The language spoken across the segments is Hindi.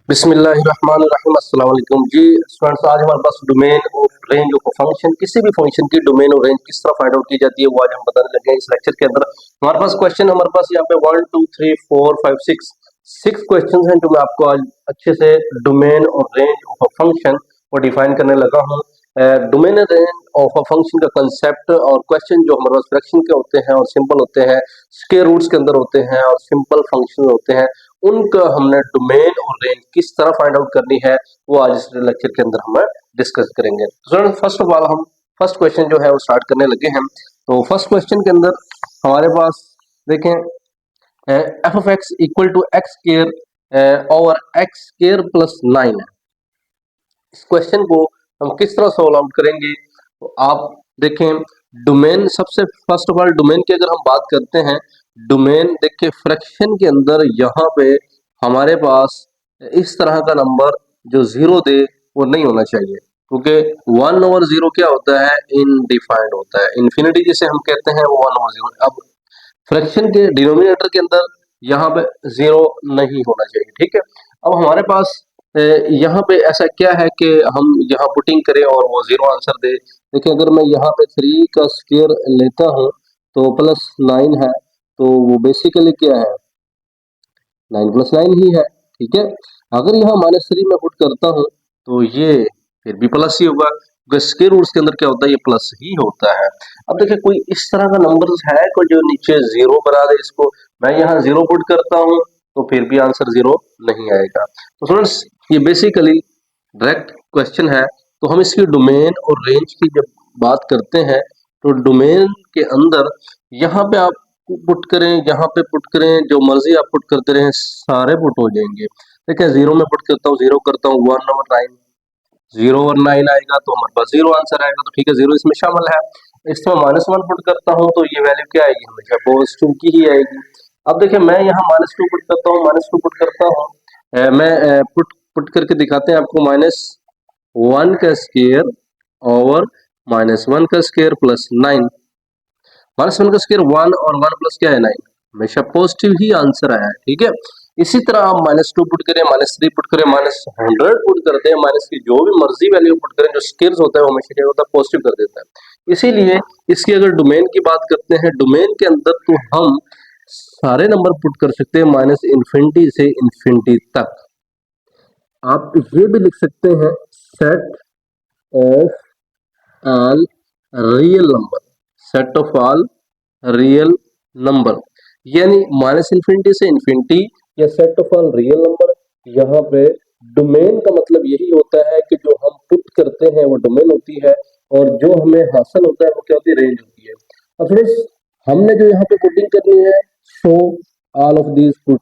बिस्मिल्लाहिर्रहमानिर्रहीम। अस्सलाम वालेकुम जी स्टूडेंट्स, आज हमारे पास डोमेन और रेंज ऑफ फंक्शन, किसी भी फंक्शन की डोमेन और रेंज किस तरह फाइंड आउट की जाती है वो आज हम बताने लगे हैं इस लेक्चर के अंदर। हमारे पास क्वेश्चन, हमारे पास यहाँ पे 1 2 3 4 5 6 क्वेश्चन हैं जो मैं आपको आज अच्छे से डोमेन और रेंज ऑफ अ फंक्शन को डिफाइन करने लगा हूँ। Domain and range of a function का कंसेप्ट और क्वेश्चन जो हमारे पास फ्रैक्शन के होते हैं और सिंपल होते हैं, स्क्वायर रूट्स के अंदर होते हैं और सिंपल फंक्शन होते हैं, उनका हमने डोमेन और रेंज किस तरह फाइंड आउट करनी है वो आज इस लेक्चर के अंदर हम डिस्कस करेंगे। फर्स्ट ऑफ ऑल हम फर्स्ट क्वेश्चन जो है वो स्टार्ट करने लगे हैं। तो फर्स्ट क्वेश्चन के अंदर हमारे पास देखें, f of x equal to x square और एक्स स्क्वायर प्लस 9 है। इस क्वेश्चन को हम किस तरह सॉल्व आउट करेंगे तो आप देखें, डोमेन सबसे फर्स्ट ऑफ ऑल डोमेन की अगर हम बात करते हैं, डोमेन देखिए फ्रैक्शन के अंदर यहाँ पे हमारे पास इस तरह का नंबर जो जीरो दे वो नहीं होना चाहिए, क्योंकि 1/0 क्या होता है, इनडिफाइंड होता है। इन्फिनिटी जिसे हम कहते हैं वो 1/0। अब फ्रैक्शन के डिनोमिनेटर के अंदर यहाँ पे जीरो नहीं होना चाहिए, ठीक है। अब हमारे पास यहाँ पे ऐसा क्या है कि हम यहाँ पुटिंग करें और वो जीरो आंसर दे। देखिए अगर मैं यहाँ पे 3 का स्क्वायर लेता हूँ तो प्लस 9 है, तो वो बेसिकली क्या है, 9 + 9 ही है, ठीक है। अगर यहाँ -3 में पुट करता हूँ तो ये फिर भी प्लस ही होगा, क्योंकि स्क्वायर रूट्स के अंदर क्या होता है, ये प्लस ही होता है। अब देखिए कोई इस तरह का नंबर है कोई जो नीचे जीरो बना दे, इसको मैं यहाँ जीरो पुट करता हूँ तो फिर भी आंसर जीरो नहीं आएगा। तो स्टूडेंट्स ये बेसिकली डायरेक्ट क्वेश्चन है। तो हम इसकी डोमेन और रेंज की जब बात करते हैं तो डोमेन के अंदर यहाँ पे आप पुट करें, यहाँ पे पुट करें, जो मर्जी आप पुट करते रहें सारे पुट हो जाएंगे। देखिए जीरो में पुट करता हूँ, जीरो करता हूँ 1/9, 0/9 आएगा तो हमारे पास जीरो आंसर आएगा, तो ठीक है जीरो इसमें शामिल है। इसमें -1 पुट करता हूँ तो ये वैल्यू क्या आएगी, हमेशा पॉजिटिव की ही आएगी। अब देखिए मैं यहाँ -2 पुट करता हूँ, -2 पुट करता हूँ, मैं पुट पुट करके दिखाते हैं आपको। -1 का स्क्वायर और -1 का स्क्वायर प्लस 9, -1 का स्क्वायर 1 और 1 प्लस क्या है 9, हमेशा पॉजिटिव ही आंसर आया है, ठीक है। इसी तरह आप -2 पुट करें, -3 पुट करें, -100 पुट करते हैं, माइनस की जो भी मर्जी वैल्यू पुट करें, जो स्क्वायर्स होता है वो हमेशा क्या होता है, पॉजिटिव कर देता है। इसीलिए इसकी अगर डोमेन की बात करते हैं, डोमेन के अंदर तो हम सारे नंबर पुट कर सकते हैं -इन्फिनिटी से इन्फिनिटी तक। आप ये भी लिख सकते हैं set of all real number, set of all real number, यानी -इन्फिनिटी से इन्फिनिटी या set of all real number. यहाँ पे डोमेन का मतलब यही होता है कि जो हम पुट करते हैं वो डोमेन होती है, और जो हमें हासिल होता है वो क्या होती है, रेंज होती है। अब फ्रेंड्स हमने जो यहाँ पे पुटिंग करनी है, show all of these put,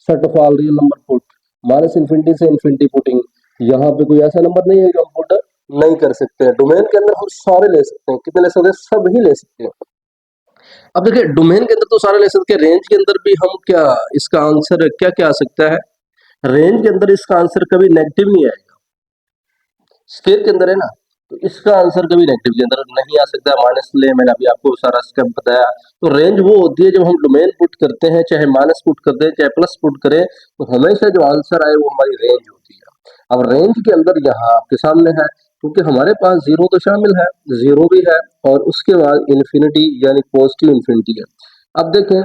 set of all real number put, -infinity से इन्फिनिटी पुटिंग। यहाँ पे कोई ऐसा नंबर नहीं है जो हम पुट नहीं कर सकते हैं। डोमेन के अंदर हम सारे ले सकते हैं, कितने ले सकते हैं, सब ही ले सकते हैं। अब देखिए डोमेन के अंदर तो सारे ले सकते हैं, रेंज के अंदर भी हम क्या, इसका आंसर क्या क्या आ सकता है, रेंज के अंदर इसका आंसर कभी नेगेटिव नहीं आएगा। स्क्वायर के अंदर है ना, तो इसका आंसर कभी नेगेटिव के अंदर नहीं आ सकता, माइनस ले, मैंने अभी आपको सारा स्टेप बताया। तो रेंज वो होती है जब हम डोमेन पुट करते हैं, चाहे माइनस पुट कर दें चाहे प्लस पुट करें, तो हमेशा जो आंसर आए वो हमारी रेंज होती है। अब रेंज के अंदर यहाँ आपके सामने है, क्योंकि हमारे पास जीरो तो शामिल है, जीरो भी है, और उसके बाद इन्फिनिटी यानी पॉजिटिव इन्फिनिटी है। अब देखें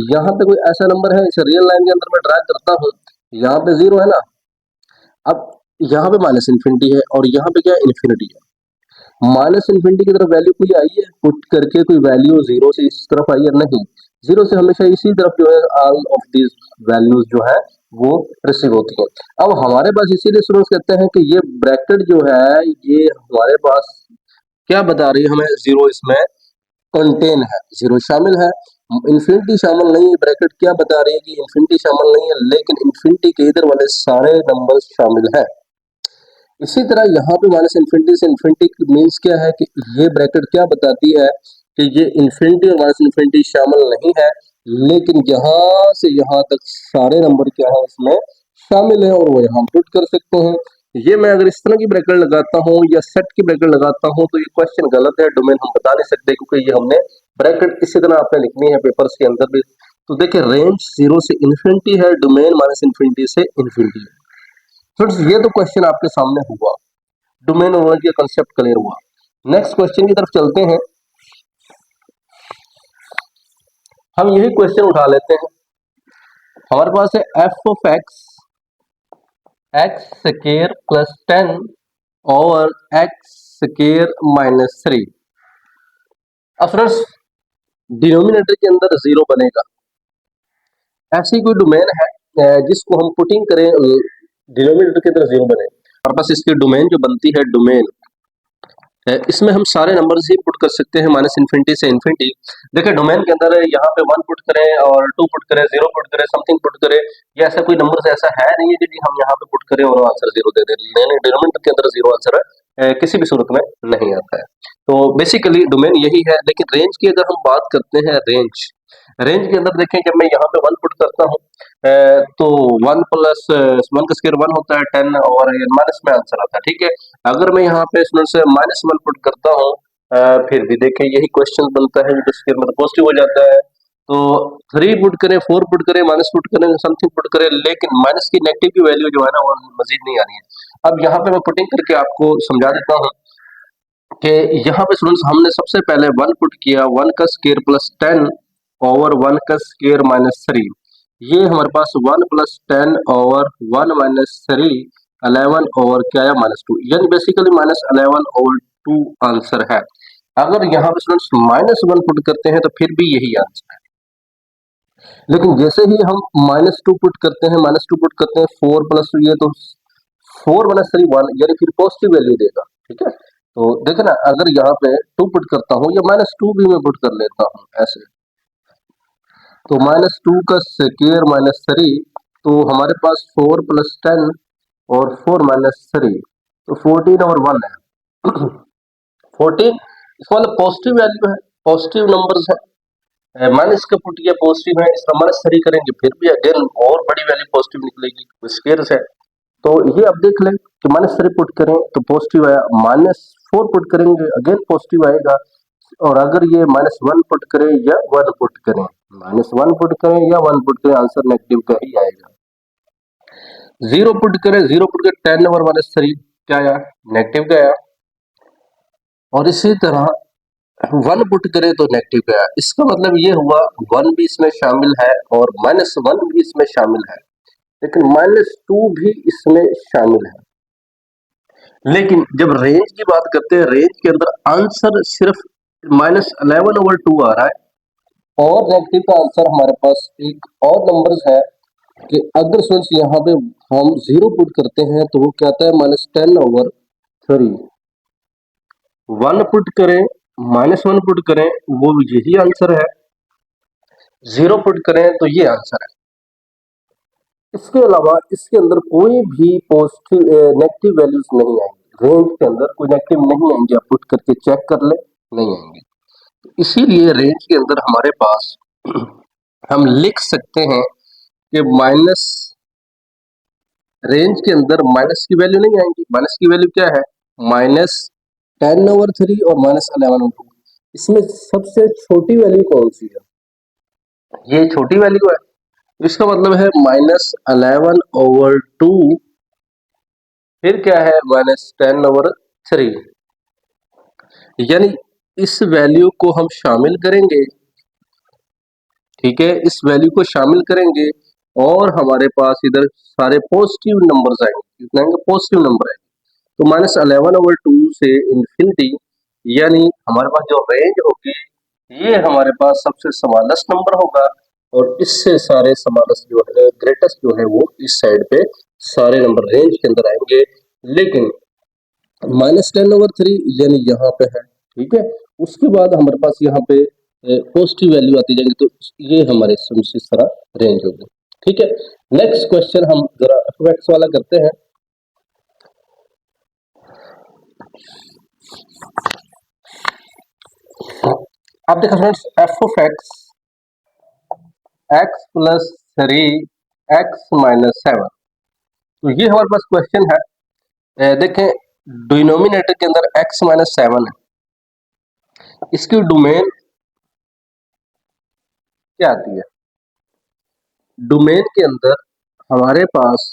यहाँ पे कोई ऐसा नंबर है, इसे रियल लाइन के अंदर मैं ड्रैग करता हूँ, यहाँ पे जीरो है ना, अब यहाँ पे -इन्फिनिटी है और यहाँ पे क्या है, इन्फिनिटी है। -इन्फिनिटी की तरफ वैल्यू कोई आई है, पुट करके कोई वैल्यू जीरो से इस तरफ आई है, नहीं, जीरो से हमेशा इसी तरफ जो है ऑल ऑफ दीज वैल्यूज जो है वो रिसीव होती है। अब हमारे पास इसीलिए स्टूडेंट्स कहते हैं कि ये ब्रैकेट जो है ये हमारे पास क्या बता रही है हमें, जीरो इसमें कंटेन है, जीरो शामिल है, इन्फिनिटी शामिल नहीं है। ब्रैकेट क्या बता रही है कि इन्फिनिटी शामिल नहीं है, लेकिन इन्फिनिटी के इधर वाले सारे नंबर शामिल है। इसी तरह यहाँ पे -इन्फिनिटी से इन्फिनिटी मीन्स क्या है कि ये ब्रैकेट क्या बताती है कि ये इन्फिनिटी और -इन्फिनिटी शामिल नहीं है, लेकिन यहाँ से यहाँ तक सारे नंबर क्या है इसमें शामिल है, और वो यहाँ पुट कर सकते हैं। ये मैं अगर इस तरह की ब्रैकेट लगाता हूँ या सेट की ब्रैकेट लगाता हूँ तो ये क्वेश्चन गलत है, डोमेन हम बता नहीं सकते, क्योंकि ये हमने ब्रैकेट इसी तरह आपने लिखनी है पेपर्स के अंदर भी। तो देखिए रेंज जीरो से इन्फिनिटी है, डोमेन -इन्फिनिटी से इन्फिनिटी है। फ्रेंड्स ये तो क्वेश्चन आपके सामने हुआ, डोमेन और रेंज का कंसेप्ट क्लियर हुआ। नेक्स्ट क्वेश्चन की तरफ चलते हैं। हम यही क्वेश्चन उठा लेते हैं। हमारे पास है F of x square plus 10 और एक्स स्क्वायर माइनस 3। अब फ्रेंड्स डिनोमिनेटर के अंदर जीरो बनेगा। ऐसी कोई डोमेन है जिसको हम पुटिंग करें डिनोमिनेटर के अंदर जीरो बने। हमारे पास इसकी डोमेन जो बनती है डोमेन इसमें हम सारे नंबर्स ही पुट कर सकते हैं माइनस इन्फिनिटी से इन्फिनिटी। देखिए डोमेन के अंदर यहाँ पे 1 पुट करें और 2 पुट करें, 0 पुट करें, समथिंग पुट करें, ये ऐसा कोई नंबर ऐसा है नहीं है कि हम यहाँ पे पुट करें और आंसर जीरो दे दें। नहीं, डिनोमिनेटर के अंदर जीरो आंसर किसी भी सूरत में नहीं आता है। तो बेसिकली डोमेन यही है। लेकिन रेंज की अगर हम बात करते हैं, रेंज के अंदर देखें जब मैं यहाँ पे 1 पुट करता हूँ तो 1 प्लस 1 का स्क्वायर 1 होता है 10 और माइनस में आंसर आता है। ठीक है, अगर मैं यहाँ पे स्टूडेंट से -1 पुट करता हूँ फिर भी देखें यही क्वेश्चन बनता है, जो स्क्वायर मतलब पॉजिटिव हो जाता है। तो 3 पुट करें, 4 पुट करें, माइनस पुट करें, समथिंग पुट करें, लेकिन माइनस की नेगेटिव की वैल्यू जो है ना वो मजीद नहीं आ रही है। अब यहाँ पे मैं पुटिंग करके आपको समझा देता हूँ कि यहाँ पे स्टूडेंट्स हमने सबसे पहले 1 पुट किया, 1 का स्क्वायर प्लस 10 ओवर 1 का स्क्वायर माइनस 3। ये हमारे पास 1 प्लस 10 ओवर 1 माइनस 3 11 ओवर क्या है -2, यानी बेसिकली -11 ओवर 2 आंसर है। अगर यहाँ पे स्टूडेंट्स -1 पुट करते हैं तो फिर भी यही आंसर है। लेकिन जैसे ही हम -2 पुट करते हैं, -2 पुट करते हैं, 4 प्लस ये तो 4 माइनस 3 1, यानी फिर पॉजिटिव वैल्यू देगा। ठीक है, तो देखे ना अगर यहाँ पे 2 पुट करता हूँ या -2 भी मैं पुट कर लेता हूँ ऐसे, तो -2 का स्क्वायर माइनस 3, तो हमारे पास 4 प्लस 10 और 4 माइनस 3, तो 14 और 1 है 14। इसका मतलब पॉजिटिव वैल्यू है, पॉजिटिव नंबर्स है। माइनस का पुट किया पॉजिटिव है, इसका -3 करेंगे फिर भी अगेन और बड़ी वैल्यू पॉजिटिव निकलेगी, स्क्वायर है। तो ये अब देख लें कि -3 पुट करें तो पॉजिटिव आया, -4 पुट करेंगे अगेन पॉजिटिव आएगा, और अगर ये -1 पुट करें या 1 पुट करें, -1 पुट करें या 1 पुट करें, आंसर नेगेटिव का ही आएगा। 0 पुट करें, 0 पुट करें, 10 ओवर -3 क्या आया, नेगेटिव का आया। और इसी तरह 1 पुट करें तो नेगेटिव का आया। इसका मतलब ये हुआ 1 भी इसमें शामिल है और -1 भी इसमें शामिल है, लेकिन -2 भी इसमें शामिल है। लेकिन जब रेंज की बात करते हैं, रेंज के अंदर आंसर सिर्फ -11 ओवर 2 आ रहा है, और नेगेटिव का आंसर हमारे पास एक और नंबर्स है कि अगर सोच यहाँ पे हम 0 पुट करते हैं तो वो क्या आता है -10 ओवर 3। 1 पुट करें, -1 पुट करें, वो यही आंसर है। 0 पुट करें तो ये आंसर है। इसके अलावा इसके अंदर कोई भी पॉजिटिव नेगेटिव वैल्यूज नहीं आएंगी। रेंज के अंदर कोई नेगेटिव नहीं आएंगे, आप पुट करके चेक कर ले, नहीं आएंगे। इसीलिए रेंज के अंदर हमारे पास हम लिख सकते हैं कि माइनस, रेंज के अंदर माइनस की वैल्यू नहीं आएंगी। माइनस की वैल्यू क्या है, -10 ओवर 3 और -11 ओवर 2। इसमें सबसे छोटी वैल्यू कौन सी है, ये छोटी वैल्यू है। इसका मतलब है -11 ओवर 2, फिर क्या है -10 ओवर 3, यानी इस वैल्यू को हम शामिल करेंगे। ठीक है, इस वैल्यू को शामिल करेंगे और हमारे पास इधर सारे पॉजिटिव नंबर्स आएंगे। कितने आएंगे, पॉजिटिव नंबर आएंगे। तो -11 ओवर 2 से इन्फिनिटी, यानी हमारे पास जो रेंज होगी ये हमारे पास सबसे स्मॉलेस्ट नंबर होगा, और इससे सारे स्मॉलेस्ट जो है, ग्रेटेस्ट जो है, वो इस साइड पे सारे नंबर रेंज के अंदर आएंगे। लेकिन -10 ओवर 3 यानी यहाँ पे है। ठीक है, उसके बाद हमारे पास यहाँ पे पॉजिटिव वैल्यू आती जाएंगी, तो ये हमारे इस तरह रेंज होगी। ठीक है, नेक्स्ट क्वेश्चन हम जरा एफ वाला करते हैं। आप देखो friends, F of x plus 3 x minus 7, तो ये हमारे पास क्वेश्चन है। देखें डिनोमिनेटर के अंदर x माइनस 7 है, इसकी डोमेन क्या आती है, डोमेन के अंदर हमारे पास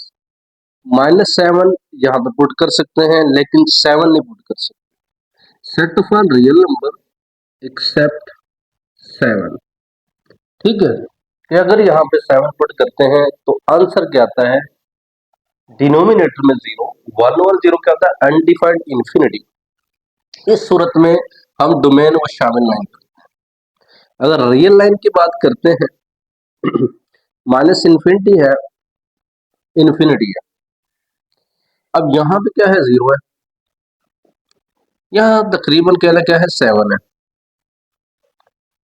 -7 यहाँ पे पुट कर सकते हैं, लेकिन 7 नहीं पुट कर सकते। Set of all real number except 7। ठीक है, कि अगर यहाँ पे 7 पुट करते हैं तो आंसर क्या आता है, डिनोमिनेटर में 0, 1 और 0 क्या होता है, अनडिफाइंड इंफिनिटी। इस सूरत में हम डोमेन वो शामिल नहीं करते। अगर रियल लाइन की बात करते हैं, माइनस इन्फिनिटी है, इन्फिनिटी है। अब यहाँ पे क्या है, 0 है, यहाँ तकरीबन क्या है, 7 है।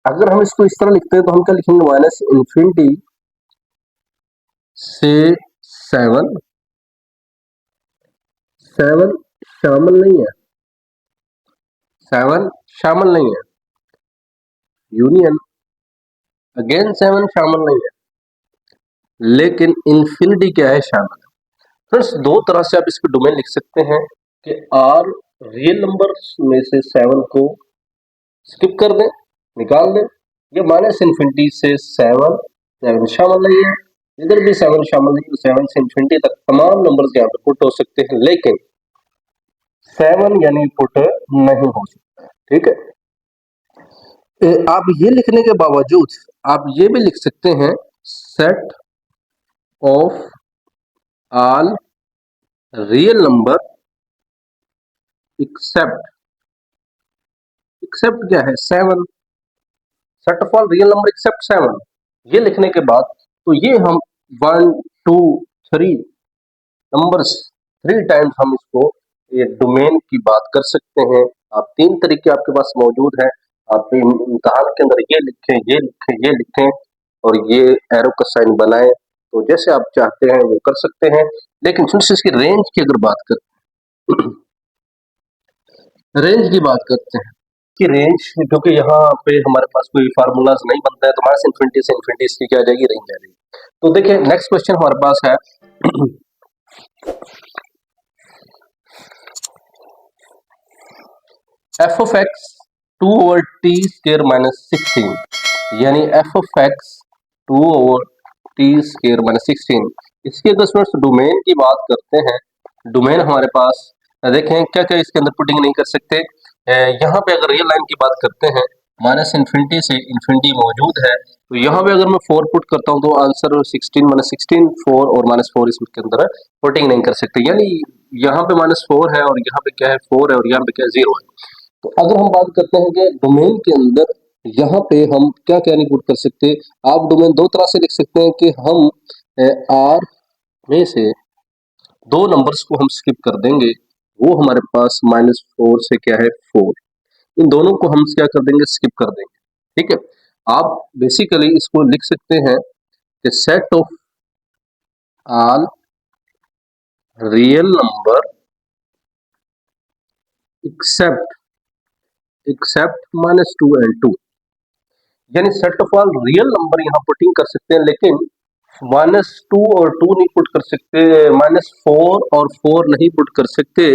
अगर हम इसको इस तरह लिखते हैं तो हम क्या लिखेंगे, माइनस इन्फिनिटी से 7, 7 शामिल नहीं है, 7 शामिल नहीं है, यूनियन अगेन 7 शामिल नहीं है, लेकिन इन्फिनिटी क्या है, शामिल है। फ्रेंड्स, दो तरह से आप इसके डोमेन लिख सकते हैं कि आर रियल नंबर में से 7 को स्किप कर दें, निकाल दें, या माइनस इन्फिनिटी से 7 शामिल नहीं है, इधर भी 7 शामिल नहीं है, 7 से इन्फिनिटी तक तमाम नंबर्स यहाँ पे पुट हो सकते हैं, लेकिन 7 यानी पुट नहीं हो सकता। ठीक है, आप ये लिखने के बावजूद आप ये भी लिख सकते हैं, set of all real number except, except क्या है, 7, set of all real number except 7। ये लिखने के बाद तो ये हम 1 2 3 नंबर्स 3 टाइम्स हम इसको ये डोमेन की बात कर सकते हैं। आप 3 तरीके आपके पास मौजूद हैं, आप इम्तहान के अंदर ये लिखें, ये लिखें, ये लिखें और ये एरो का साइन बनाएं, तो जैसे आप चाहते हैं वो कर सकते हैं। लेकिन फिर इसकी रेंज की अगर बात करते रेंज की बात करते हैं कि रेंज, क्योंकि यहाँ पे हमारे पास कोई फार्मूलाज नहीं बनता है, तो माइनस इन्फिनिटी से इन्फिनिटी इसकी क्या आ जाएगी, रेंज आ जाएगी। तो देखिए नेक्स्ट क्वेश्चन हमारे पास है, F of x 2 over T square minus 16, यानी F of x 2 over T square minus 16, इसके अगर स्टूडेंट्स डोमेन की बात करते हैं, डोमेन हमारे पास देखें क्या क्या इसके अंदर पुटिंग नहीं कर सकते। यहाँ पे अगर रियल लाइन की बात करते हैं, माइनस इन्फिनिटी से इन्फिनिटी मौजूद है, तो यहाँ पे अगर मैं 4 पुट करता हूँ तो आंसर 16 माइनस 16 4 और माइनस 4 इसके अंदर पुटिंग नहीं कर सकते, यानी यहाँ पे माइनस 4 है और यहाँ पे क्या है, 4 है और यहाँ पे क्या है, 0 है। तो अगर हम बात करते हैं कि डोमेन के अंदर यहाँ पे हम क्या क्या नहीं पुट कर सकते, आप डोमेन दो तरह से लिख सकते हैं कि हम आर में से दो नंबर्स को हम स्किप कर देंगे, वो हमारे पास -4 से क्या है, 4, इन दोनों को हम क्या कर देंगे, स्किप कर देंगे। ठीक है, आप बेसिकली इसको लिख सकते हैं कि set of all real number accept -2 and 2, यानी set of all real number यहाँ पुटिंग कर सकते हैं, लेकिन -2 और 2 नहीं पुट कर सकते, -4 और 4 नहीं पुट कर सकते,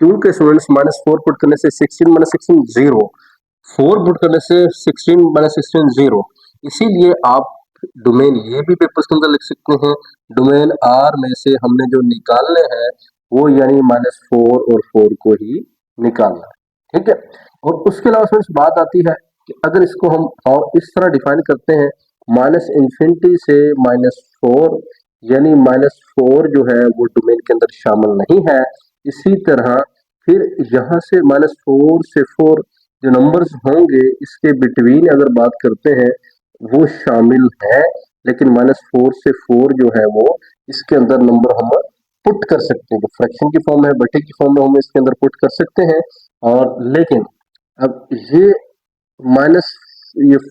क्योंकि स्टूडेंट्स -4 पुट करने से 16 -16 0, 4 पुट करने से 16 -16 0, इसीलिए आप डोमेन ये भी पेपर्स के अंदर लिख सकते हैं, डोमेन आर में से हमने जो निकालने हैं वो यानी -4 और 4 को ही निकालना है। ठीक है, और उसके अलावा फ्रेंड्स बात आती है कि अगर इसको हम इस तरह डिफाइन करते हैं, माइनस इन्फिनिटी से -4, यानी -4 जो है वो डोमेन के अंदर शामिल नहीं है। इसी तरह फिर यहाँ से -4 से 4 जो नंबर्स होंगे इसके बिटवीन अगर बात करते हैं वो शामिल है, लेकिन -4 से 4 जो है वो इसके अंदर नंबर हम पुट कर सकते हैं, फ्रैक्शन की फॉर्म है, बटे की फॉर्म में हम इसके अंदर पुट कर सकते हैं। और लेकिन अब ये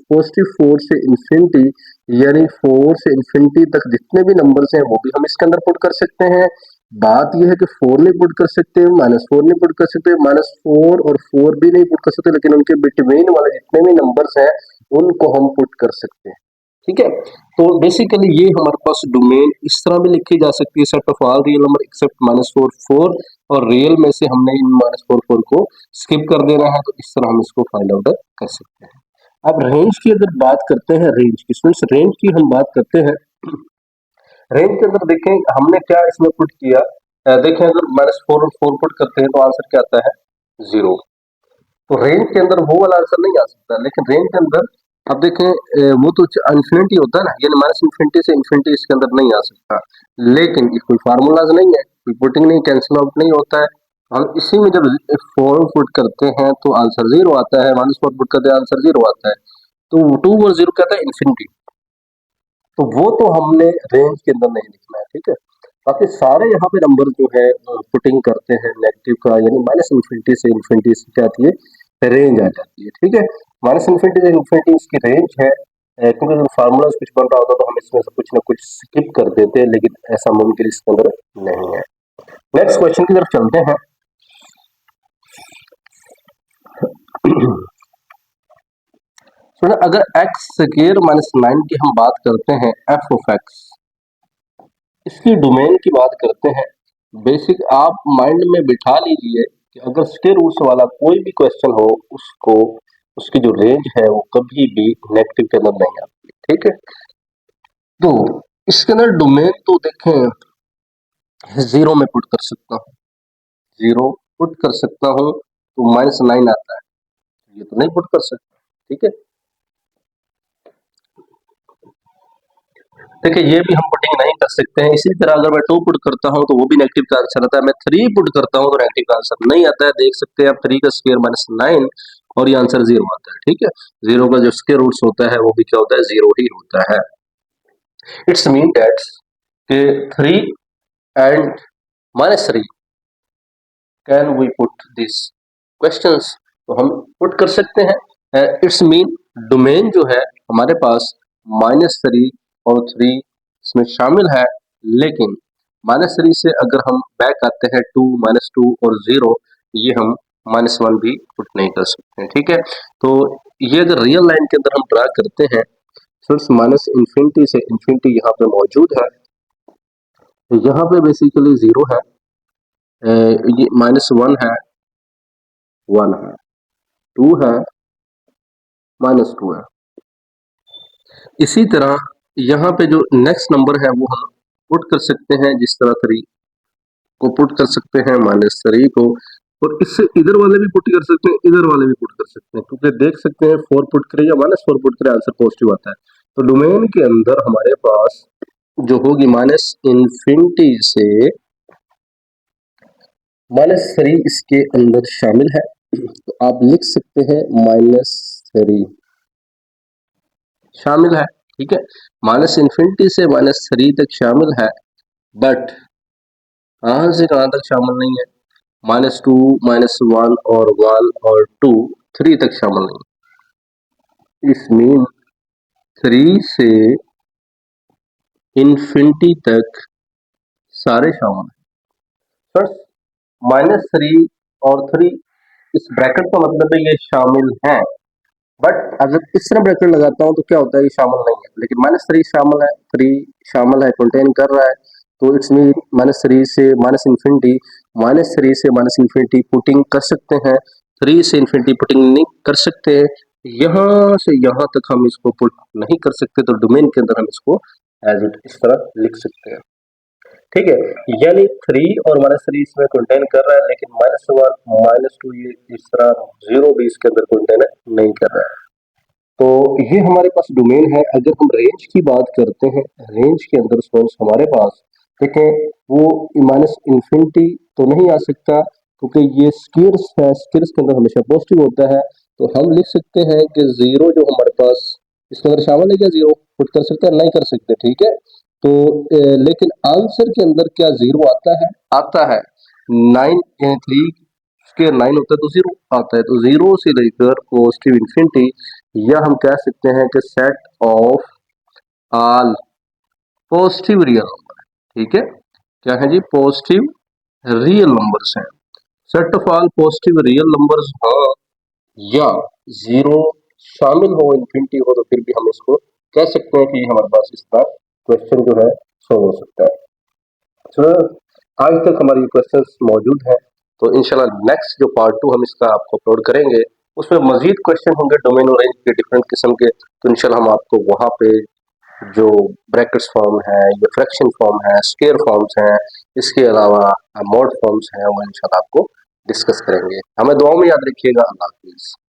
पॉजिटिव 4 से इंफिनिटी, यानी 4 से इंफिनिटी तक जितने भी नंबर्स हैं वो भी हम इसके अंदर पुट कर सकते हैं। बात यह है कि 4 नहीं पुट कर सकते, -4 नहीं पुट कर सकते, -4 और 4 भी नहीं पुट कर सकते, लेकिन उनके बिटवीन वाले जितने भी नंबर्स हैं उनको हम पुट कर सकते हैं। ठीक है, तो बेसिकली ये हमारे पास डोमेन इस तरह भी लिखी जा सकती है, set of all real number accept -4 4, और रियल में से हमने इन -4 4 को स्किप कर देना है, तो इस तरह हम इसको फाइंड आउट कर सकते हैं। अब रेंज की अगर बात करते हैं, रेंज की, रेंज की हम बात करते हैं रेंज के अंदर देखें हमने क्या इसमें पुट किया, देखें अगर -4 और 4 पुट करते हैं तो आंसर क्या आता है 0। तो रेंज के अंदर वो वाला आंसर नहीं आ सकता, लेकिन रेंज के अंदर अब देखें वो तो इन्फिनिटी होता है ना, यानी -इन्फिनिटी से इन्फिनिटी इसके अंदर नहीं आ सकता, लेकिन कोई फार्मूलाज नहीं है, कोई पुटिंग नहीं, कैंसिल आउट नहीं होता है। हम इसी में जब 4 पुट करते हैं तो आंसर 0 आता है, -4 पुट करते हैं आंसर 0 आता है। तो 2 और 0 कहता है इन्फिनिटी, तो वो तो हमने रेंज के अंदर नहीं लिखना है, ठीक है। बाकी सारे यहाँ पे नंबर जो है पुटिंग करते हैं नेगेटिव का, यानी -इन्फिनिटी से इन्फिनिटी क्या आती है रेंज आ जाती है, ठीक है। -इन्फिनिटी से इन्फिनिटी इसकी रेंज है, क्योंकि फार्मूला कुछ बन रहा होता तो हम इसमें से कुछ ना कुछ स्किप कर देते, लेकिन ऐसा मुमकिन इसके अंदर नहीं है। नेक्स्ट क्वेश्चन की तरफ चलते हैं। सुना, अगर x स्क्वायर -9 की हम बात करते हैं, f ऑफ x, इसकी डोमेन की बात करते हैं, बेसिक आप माइंड में बिठा लीजिए कि अगर स्क्वायर रूट्स वाला कोई भी क्वेश्चन हो, उसको उसकी जो रेंज है वो कभी भी नेगेटिव के अंदर नहीं आती, ठीक है। तो इसके अंदर डोमेन तो देखें 0 में पुट कर सकता हूँ, 0 पुट कर सकता हूँ तो -9 आता है, ये तो नहीं पुट कर सकता, ठीक है। देखिए ये भी हम पुटिंग नहीं कर सकते हैं। इसी तरह अगर मैं 2 पुट करता हूं तो वो भी नेगेटिव का आंसर आता है, मैं 3 पुट करता हूं तो नेगेटिव का आंसर नहीं आता है। देख सकते हैं आप 3 का स्क्वायर -9 और ये आंसर 0 आता है, ठीक है। 0 का जो स्क्वायर रूट्स होता है वो भी क्या होता है 0 ही होता है। इट्स मीन दैट कि 3 and -3 can we put this questions, तो हम पुट कर सकते हैं। इट्स मीन डोमेन जो है हमारे पास -3 और 3 इसमें शामिल है, लेकिन -3 से अगर हम बैक आते हैं 2, -2 और 0, ये हम -1 भी पुट नहीं कर सकते हैं, ठीक है। तो ये अगर रियल लाइन के अंदर हम ड्रा करते हैं, सिर्फ -इन्फिनिटी से इन्फिनिटी यहाँ पे मौजूद है, तो यहाँ पे बेसिकली 0 है, ये -1 है, 1 है, 2 है, -2 है। इसी तरह यहाँ पे जो नेक्स्ट नंबर है वो हम पुट कर सकते हैं, जिस तरह 3 को पुट कर सकते हैं, -3 को, और इससे इधर वाले भी पुट कर सकते हैं, इधर वाले भी पुट कर सकते हैं, क्योंकि देख सकते हैं 4 पुट करें या -4 पुट करें आंसर पॉजिटिव आता है। तो डोमेन के अंदर हमारे पास जो होगी -इन्फिनिटी से -3 इसके अंदर शामिल है, तो आप लिख सकते हैं -3 शामिल है, ठीक है। -इन्फिनिटी से -3 तक शामिल है, बट कहां से कहां तक शामिल नहीं है, -2, -1 और 1 और 2, 3 तक शामिल नहीं। इस मीन 3 से इन्फिनिटी तक सारे शामिल हैं। -3 और 3 इस ब्रैकेट का मतलब है ये शामिल हैं, बट अगर इस तरह ब्रैकेट लगाता हूं तो क्या होता है, ये शामिल नहीं है, लेकिन -3 शामिल है, 3 शामिल है, कंटेन कर रहा है, तो इट्स मीन -3 से -इन्फिनिटी, -3 से -इन्फिनिटी पुटिंग कर सकते हैं, 3 से इन्फिनिटी पुटिंग नहीं कर सकते, यहां से यहां तक हम इसको पुट नहीं कर सकते, तो डोमेन के अंदर हम इसको एज इट इस तरह लिख सकते हैं, ठीक है। यानी 3 और -3 इसमें कंटेन कर रहा है, लेकिन -1 -2 ये इस तरह 0 भी इसके अंदर कंटेन नहीं कर रहा है। तो ये हमारे पास डोमेन है। अगर हम रेंज की बात करते हैं, रेंज के अंदर स्टूडेंट्स हमारे पास देखें वो -इन्फिनिटी तो नहीं आ सकता, क्योंकि ये स्क्वायर्स है, स्क्वायर्स के अंदर हमेशा पॉजिटिव होता है, तो हम लिख सकते हैं कि 0 जो हमारे पास इसके अंदर शामिल है, क्या 0 पुट कर सकते हैं, नहीं कर सकते, ठीक है। तो लेकिन आंसर के अंदर क्या 0 आता है, आता है 9 यानी 3 स्क्वायर 9 होता है तो 0 आता है, तो 0 से लेकर पॉजिटिव इन्फिनिटी, या हम कह सकते हैं कि set of all positive real number, ठीक है। क्या है जी, पॉजिटिव रियल नंबर्स हैं, set of all positive real numbers, हाँ, या 0 शामिल हो, इन्फिनिटी हो, तो फिर भी हम इसको कह सकते हैं कि हमारे पास इसका क्वेश्चन जो है सॉल्व हो सकता है। तो आज तक हमारी क्वेश्चंस मौजूद हैं, तो इंशाल्लाह नेक्स्ट जो पार्ट 2 हम इसका आपको अपलोड करेंगे, उसमें मजीद क्वेश्चन होंगे डोमेन और रेंज के डिफरेंट किस्म के, तो इंशाल्लाह हम आपको वहां पे जो ब्रैकेट्स फॉर्म है, ये फ्रैक्शन फॉर्म है, स्क्वायर फॉर्म्स हैं, इसके अलावा मॉड फॉर्म्स हैं, वो इंशाल्लाह आपको डिस्कस करेंगे। हमें दुआओं में याद रखिएगा। अल्लाह हाफिज़।